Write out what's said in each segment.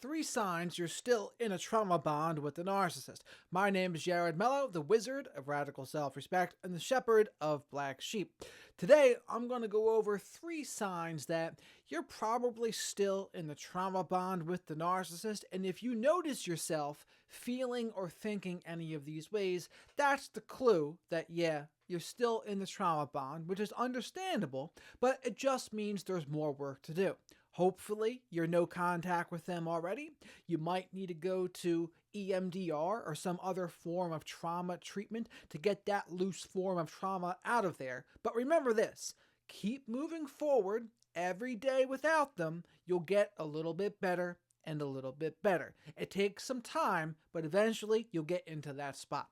Three signs you're still in a trauma bond with the narcissist. My name is Jared Mello, the wizard of radical self-respect and the shepherd of black sheep. Today, I'm going to go over three signs that you're probably still in the trauma bond with the narcissist, and if you notice yourself feeling or thinking any of these ways, that's the clue that, yeah, you're still in the trauma bond, which is understandable, but it just means there's more work to do. Hopefully, you're no contact with them already. You might need to go to EMDR or some other form of trauma treatment to get that loose form of trauma out of there. But remember this, keep moving forward every day without them. You'll get a little bit better and a little bit better. It takes some time, but eventually you'll get into that spot.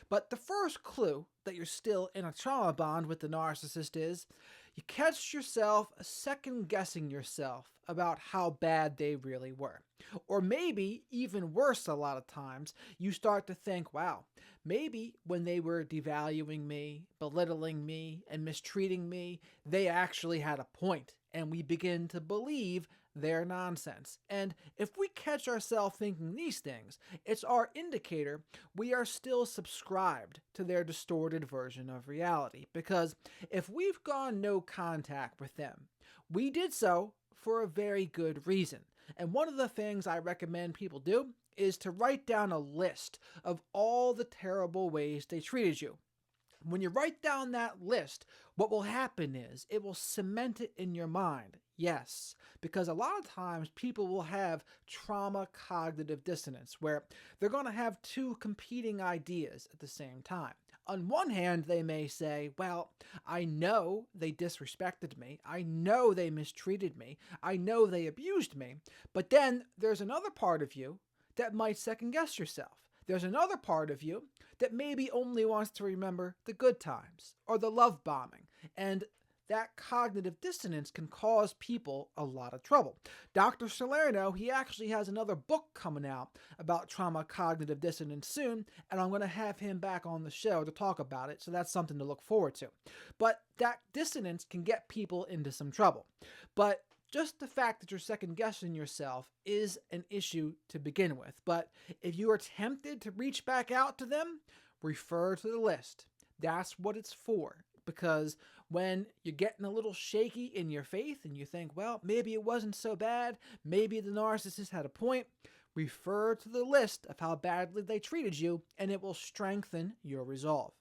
But the first clue that you're still in a trauma bond with the narcissist is you catch yourself second-guessing yourself about how bad they really were. Or maybe, even worse a lot of times, you start to think, wow, maybe when they were devaluing me, belittling me, and mistreating me, they actually had a point, and we begin to believe their nonsense. And if we catch ourselves thinking these things, it's our indicator we are still subscribed to their distorted version of reality. Because if we've gone no contact with them, we did so for a very good reason. And one of the things I recommend people do is to write down a list of all the terrible ways they treated you. When you write down that list, what will happen is it will cement it in your mind. Yes, because a lot of times people will have trauma cognitive dissonance where they're going to have two competing ideas at the same time. On one hand, they may say, well, I know they disrespected me. I know they mistreated me. I know they abused me. But then there's another part of you that might second guess yourself. There's another part of you that maybe only wants to remember the good times or the love bombing, and that cognitive dissonance can cause people a lot of trouble. Dr. Salerno, he actually has another book coming out about trauma cognitive dissonance soon, and I'm going to have him back on the show to talk about it, so that's something to look forward to. But that dissonance can get people into some trouble. But just the fact that you're second-guessing yourself is an issue to begin with. But if you are tempted to reach back out to them, refer to the list. That's what it's for. Because when you're getting a little shaky in your faith and you think, well, maybe it wasn't so bad, maybe the narcissist had a point, refer to the list of how badly they treated you, and it will strengthen your resolve.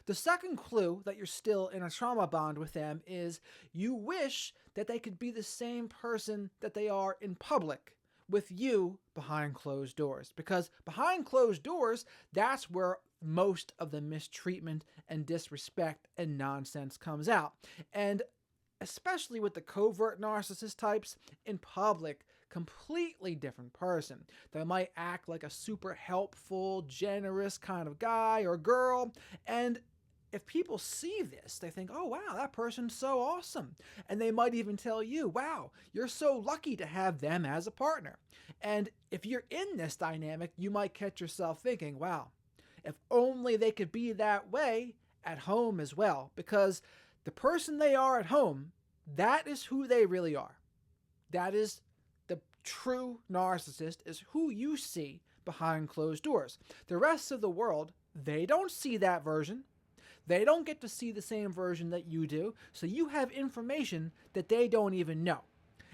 The second clue that you're still in a trauma bond with them is you wish that they could be the same person that they are in public with you behind closed doors. Because behind closed doors, that's where most of the mistreatment and disrespect and nonsense comes out. And especially with the covert narcissist types, in public, completely different person. They might act like a super helpful, generous kind of guy or girl, and if people see this, they think, oh wow, that person's so awesome. And they might even tell you, wow, you're so lucky to have them as a partner. And if you're in this dynamic, you might catch yourself thinking, wow, if only they could be that way at home as well, because the person they are at home, that is who they really are. That is the true narcissist, is who you see behind closed doors. The rest of the world, they don't see that version. They don't get to see the same version that you do, so you have information that they don't even know.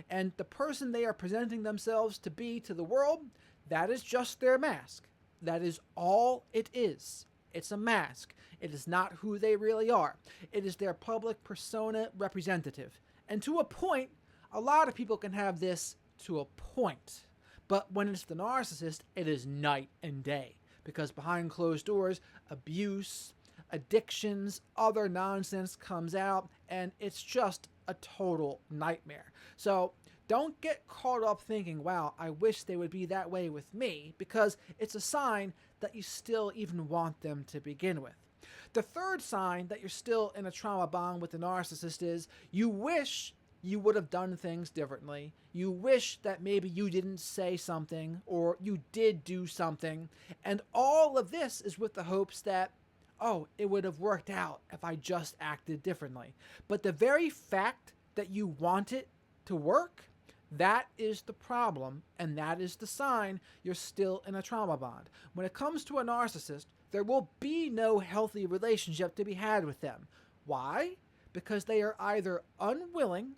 And the person they are presenting themselves to be to the world, that is just their mask. That is all it is. It's a mask. It is not who they really are. It is their public persona representative. And to a point, a lot of people can have this to a point. But when it's the narcissist, it is night and day. Because behind closed doors, abuse, addictions, other nonsense comes out, and it's just a total nightmare. So don't get caught up thinking, wow, I wish they would be that way with me, because it's a sign that you still even want them to begin with. The third sign that you're still in a trauma bond with the narcissist is you wish you would have done things differently. You wish that maybe you didn't say something or you did do something. And all of this is with the hopes that, oh, it would have worked out if I just acted differently. But the very fact that you want it to work, That is the problem, and that is the sign you're still in a trauma bond. When it comes to a narcissist, there will be no healthy relationship to be had with them. Why? Because they are either unwilling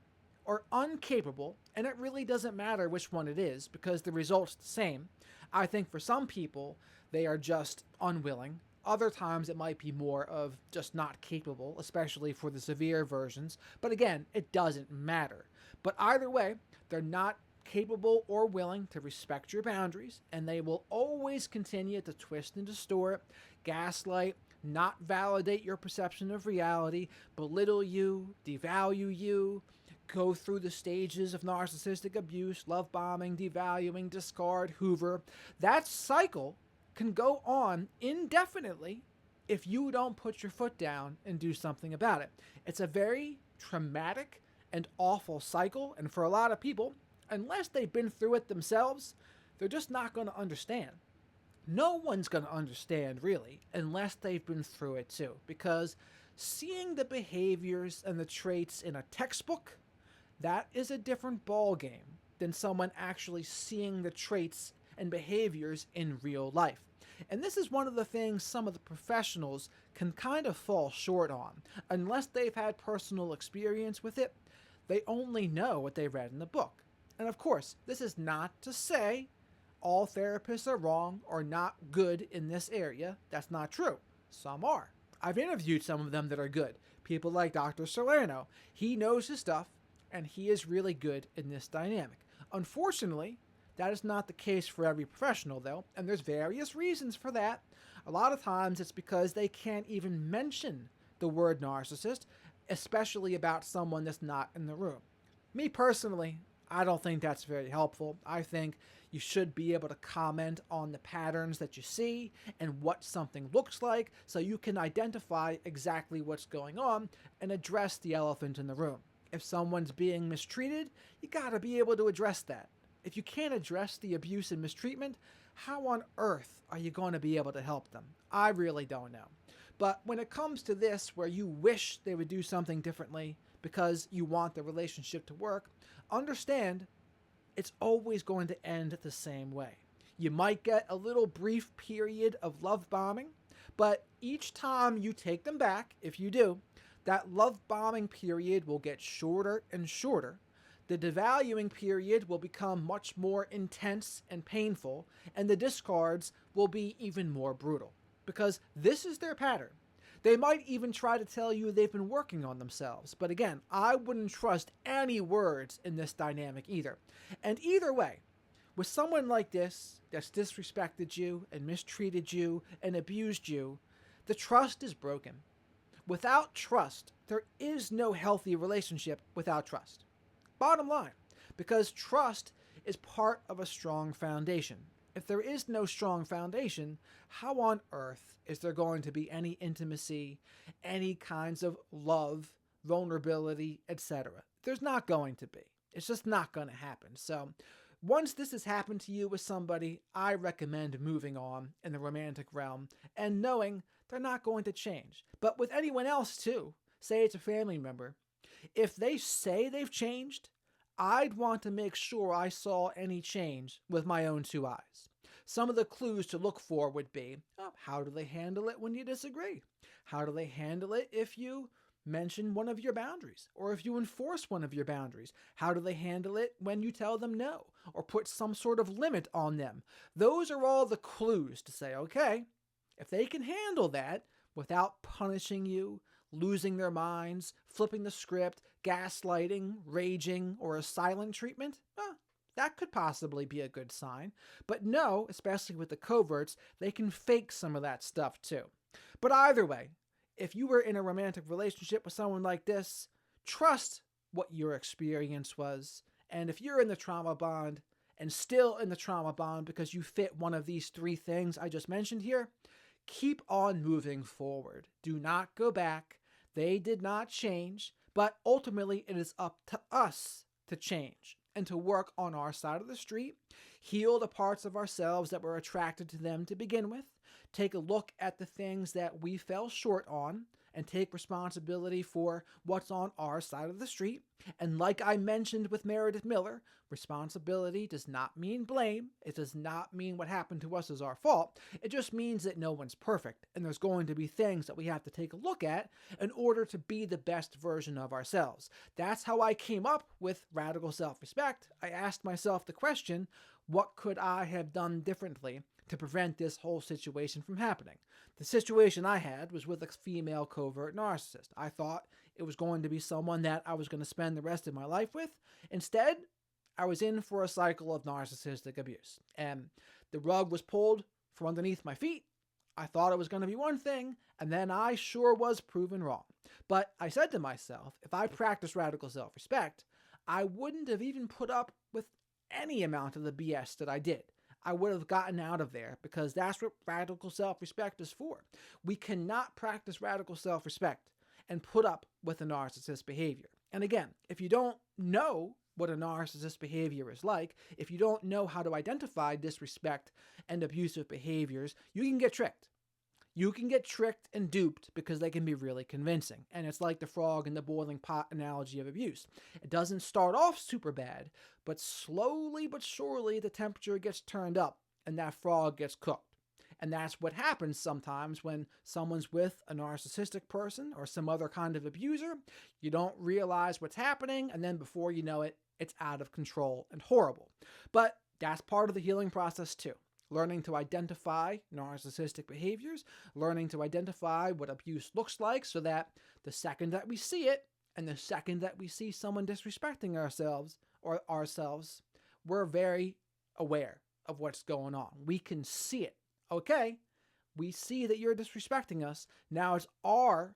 or incapable, and it really doesn't matter which one it is because the result's the same. I think for some people, they are just unwilling. Other times it might be more of just not capable, especially for the severe versions. But again, it doesn't matter. But either way, they're not capable or willing to respect your boundaries, and they will always continue to twist and distort, gaslight, not validate your perception of reality, belittle you, devalue you, go through the stages of narcissistic abuse, love bombing, devaluing, discard, hoover. That cycle can go on indefinitely if you don't put your foot down and do something about it. It's a very traumatic and awful cycle, and for a lot of people, unless they've been through it themselves, they're just not going to understand. No one's going to understand, really, unless they've been through it too, because seeing the behaviors and the traits in a textbook, that is a different ball game than someone actually seeing the traits and behaviors in real life. And this is one of the things some of the professionals can kind of fall short on. Unless they've had personal experience with it, they only know what they read in the book. And of course, this is not to say all therapists are wrong or not good in this area. That's not true. Some are. I've interviewed some of them that are good. People like Dr. Salerno. He knows his stuff, and he is really good in this dynamic. Unfortunately, that is not the case for every professional, though, and there's various reasons for that. A lot of times it's because they can't even mention the word narcissist, especially about someone that's not in the room. Me personally, I don't think that's very helpful. I think you should be able to comment on the patterns that you see and what something looks like so you can identify exactly what's going on and address the elephant in the room. If someone's being mistreated, you gotta be able to address that. If you can't address the abuse and mistreatment, how on earth are you going to be able to help them? I really don't know. But when it comes to this, where you wish they would do something differently because you want the relationship to work, understand it's always going to end the same way. You might get a little brief period of love bombing, but each time you take them back, if you do, that love bombing period will get shorter and shorter. The devaluing period will become much more intense and painful, and the discards will be even more brutal. Because this is their pattern. They might even try to tell you they've been working on themselves, but again, I wouldn't trust any words in this dynamic either. And either way, with someone like this that's disrespected you and mistreated you and abused you, the trust is broken. Without trust, there is no healthy relationship without trust. Bottom line, because trust is part of a strong foundation. If there is no strong foundation, how on earth is there going to be any intimacy, any kinds of love, vulnerability, etc.? There's not going to be. It's just not going to happen. So once this has happened to you with somebody, I recommend moving on in the romantic realm and knowing they're not going to change. But with anyone else too, say it's a family member, if they say they've changed, I'd want to make sure I saw any change with my own two eyes. Some of the clues to look for would be, how do they handle it when you disagree? How do they handle it if you mention one of your boundaries, or if you enforce one of your boundaries? How do they handle it when you tell them no, or put some sort of limit on them? Those are all the clues to say, okay, if they can handle that without punishing you, losing their minds, flipping the script, gaslighting, raging, or a silent treatment, that could possibly be a good sign. But no, especially with the coverts, they can fake some of that stuff too. But either way, if you were in a romantic relationship with someone like this, trust what your experience was. And if you're in the trauma bond and still in the trauma bond because you fit one of these three things I just mentioned here, keep on moving forward. Do not go back. They did not change, but ultimately it is up to us to change and to work on our side of the street, heal the parts of ourselves that were attracted to them to begin with, take a look at the things that we fell short on, and take responsibility for what's on our side of the street. And like I mentioned with Meredith Miller, responsibility does not mean blame. It does not mean what happened to us is our fault. It just means that no one's perfect, and there's going to be things that we have to take a look at in order to be the best version of ourselves. That's how I came up with radical self-respect. I asked myself the question, what could I have done differently to prevent this whole situation from happening? The situation I had was with a female covert narcissist. I thought it was going to be someone that I was going to spend the rest of my life with. Instead, I was in for a cycle of narcissistic abuse, and the rug was pulled from underneath my feet. I thought it was going to be one thing, and then I sure was proven wrong. But I said to myself, if I practiced radical self-respect, I wouldn't have even put up with any amount of the BS that I did. I would have gotten out of there, because that's what radical self-respect is for. We cannot practice radical self-respect and put up with a narcissist behavior. And again, if you don't know what a narcissist behavior is like, if you don't know how to identify disrespect and abusive behaviors, you can get tricked. You can get tricked and duped because they can be really convincing. And it's like the frog in the boiling pot analogy of abuse. It doesn't start off super bad, but slowly but surely the temperature gets turned up and that frog gets cooked. And that's what happens sometimes when someone's with a narcissistic person or some other kind of abuser. You don't realize what's happening, and then before you know it, it's out of control and horrible. But that's part of the healing process too. Learning to identify narcissistic behaviors, learning to identify what abuse looks like so that the second that we see it and the second that we see someone disrespecting ourselves, we're very aware of what's going on. We can see it. Okay, we see that you're disrespecting us. Now it's our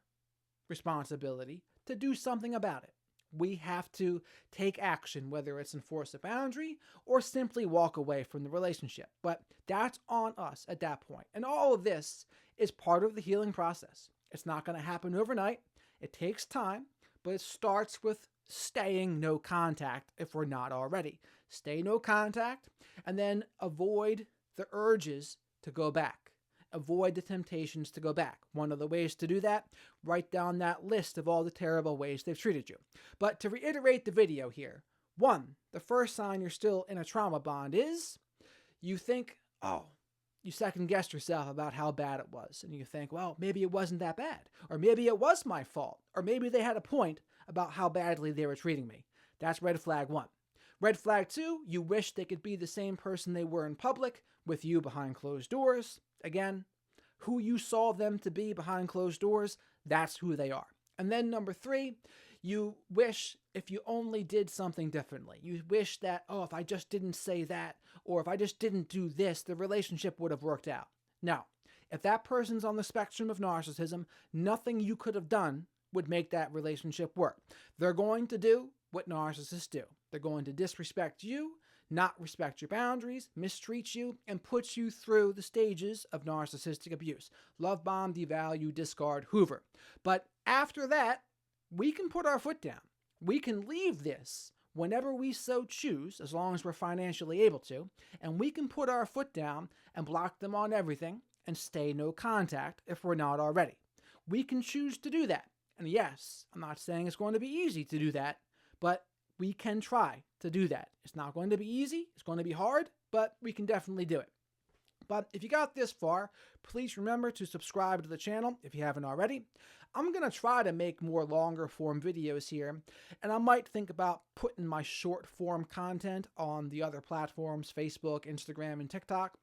responsibility to do something about it. We have to take action, whether it's enforce a boundary or simply walk away from the relationship. But that's on us at that point. And all of this is part of the healing process. It's not going to happen overnight. It takes time, but it starts with staying no contact if we're not already. Stay no contact, and then avoid the urges to go back. Avoid the temptations to go back. One of the ways to do that, write down that list of all the terrible ways they've treated you. But to reiterate the video here, 1, the first sign you're still in a trauma bond is you think, you second-guessed yourself about how bad it was. And you think, well, maybe it wasn't that bad. Or maybe it was my fault. Or maybe they had a point about how badly they were treating me. That's red flag 1. Red flag 2, you wish they could be the same person they were in public with you behind closed doors. Again, who you saw them to be behind closed doors, that's who they are. And then number 3, you wish if you only did something differently. You wish that, if I just didn't say that, or if I just didn't do this, the relationship would have worked out. Now, if that person's on the spectrum of narcissism, nothing you could have done would make that relationship work. They're going to do what narcissists do. They're going to disrespect you, not respect your boundaries, mistreat you, and put you through the stages of narcissistic abuse. Love bomb, devalue, discard, hoover. But after that, we can put our foot down. We can leave this whenever we so choose, as long as we're financially able to, and we can put our foot down and block them on everything and stay no contact if we're not already. We can choose to do that. And yes, I'm not saying it's going to be easy to do that, but we can try to do that. It's not going to be easy. It's going to be hard, but we can definitely do it. But if you got this far, please remember to subscribe to the channel if you haven't already. I'm going to try to make more longer form videos here, and I might think about putting my short form content on the other platforms, Facebook, Instagram, and TikTok.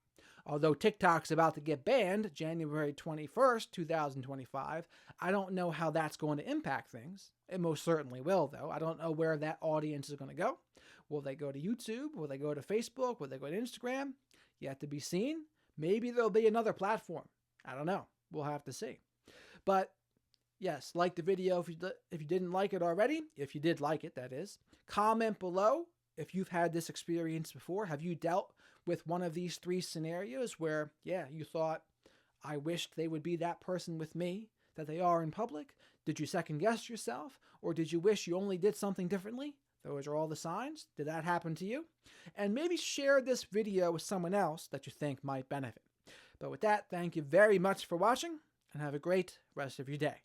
Although TikTok's about to get banned January 21st, 2025, I don't know how that's going to impact things. It most certainly will, though. I don't know where that audience is going to go. Will they go to YouTube? Will they go to Facebook? Will they go to Instagram? Yet to be seen. Maybe there'll be another platform. I don't know. We'll have to see. But yes, like the video if you didn't like it already. If you did like it, that is. Comment below if you've had this experience before. Have you dealt with one of these 3 scenarios where, you thought, I wished they would be that person with me that they are in public? Did you second guess yourself? Or did you wish you only did something differently? Those are all the signs. Did that happen to you? And maybe share this video with someone else that you think might benefit. But with that, thank you very much for watching, and have a great rest of your day.